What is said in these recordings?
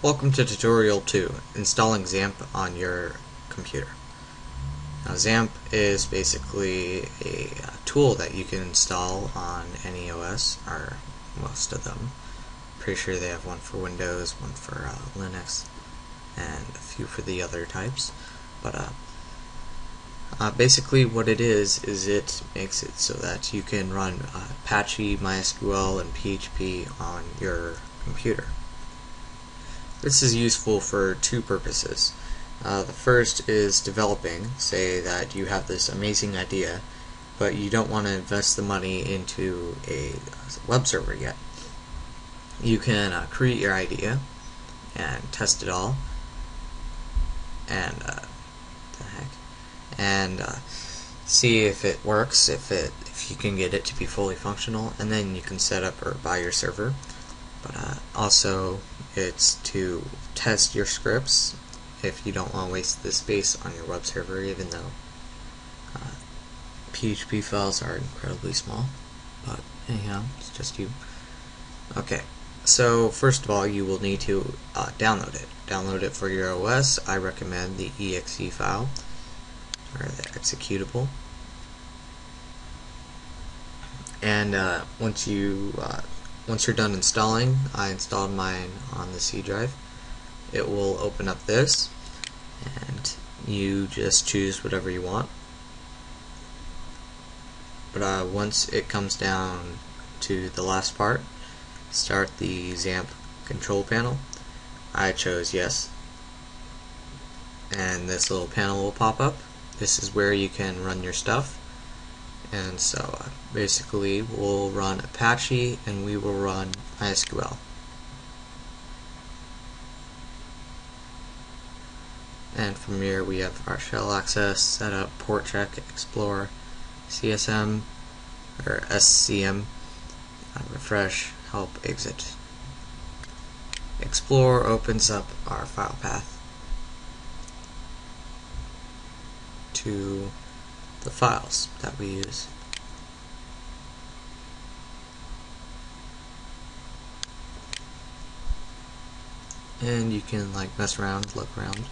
Welcome to tutorial 2, installing XAMPP on your computer. Now XAMPP is basically a tool that you can install on any OS, or most of them. Pretty sure they have one for Windows, one for Linux, and a few for the other types. But basically what it is it makes it so that you can run Apache, MySQL, and PHP on your computer. This is useful for two purposes. The first is developing. Say that you have this amazing idea, but you don't want to invest the money into a web server yet. You can create your idea and test it all, and see if it works, if you can get it to be fully functional, and then you can set up or buy your server. But also, it's to test your scripts if you don't want to waste the space on your web server, even though PHP files are incredibly small. But anyhow, it's just you. Okay, so first of all, you will need to download it. Download it for your OS. I recommend the exe file, or the executable. And once you're done installing, I installed mine on the C drive, it will open up this, and you just choose whatever you want. But once it comes down to the last part, start the XAMPP control panel, I chose yes, and this little panel will pop up. This is where you can run your stuff. And so basically we'll run Apache and we will run MySQL. And from here we have our shell access, setup, port check, explore, CSM or SCM, refresh, help, exit. Explore opens up our file path to the files that we use. And you can like mess around, look around.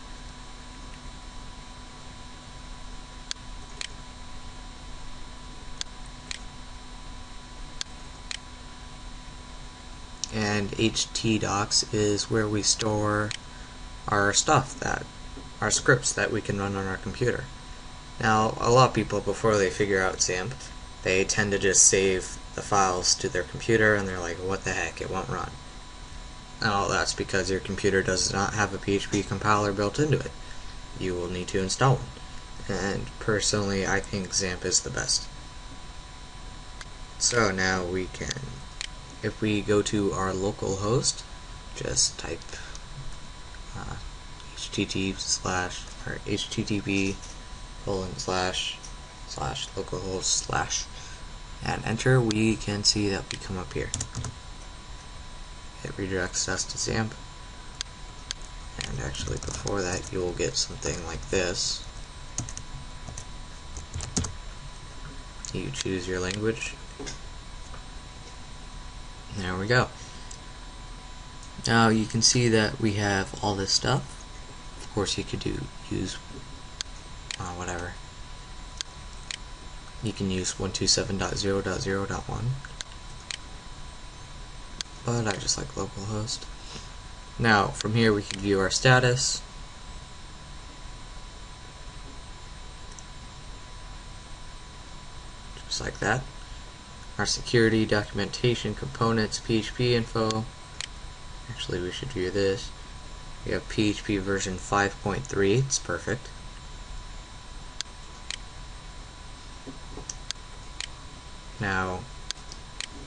And htdocs is where we store our stuff, our scripts that we can run on our computer. Now, a lot of people, before they figure out XAMPP, they tend to just save the files to their computer, and they're like, what the heck, it won't run. Now, that's because your computer does not have a PHP compiler built into it. You will need to install one. And personally, I think XAMPP is the best. So now we can, if we go to our local host, just type http://localhost/ and enter, we can see that we come up here. It redirects us to XAMPP, and actually before that you will get something like this. You choose your language. There we go. Now you can see that we have all this stuff. Of course you could use whatever. You can use 127.0.0.1, but I just like localhost. Now from here we can view our status. Just like that. Our security, documentation, components, PHP info. Actually, we should view this. We have PHP version 5.3. It's perfect. Now,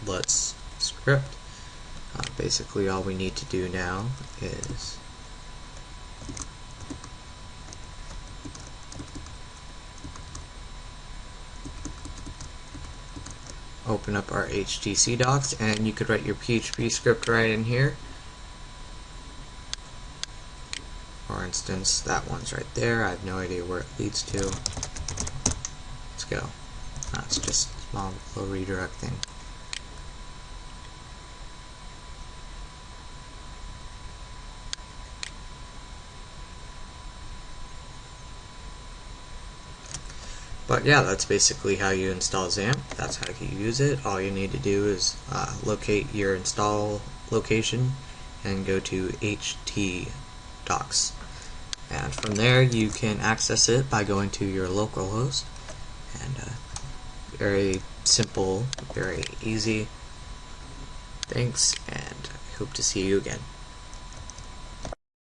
let's script. Basically, all we need to do now is open up our HTC docs, and you could write your PHP script right in here. For instance, that one's right there. I have no idea where it leads to. Let's go. It's just a small little redirect thing. But yeah, that's basically how you install XAMPP. That's how you use it. All you need to do is locate your install location and go to htdocs. And from there you can access it by going to your localhost. And very simple, very easy. Thanks, and I hope to see you again.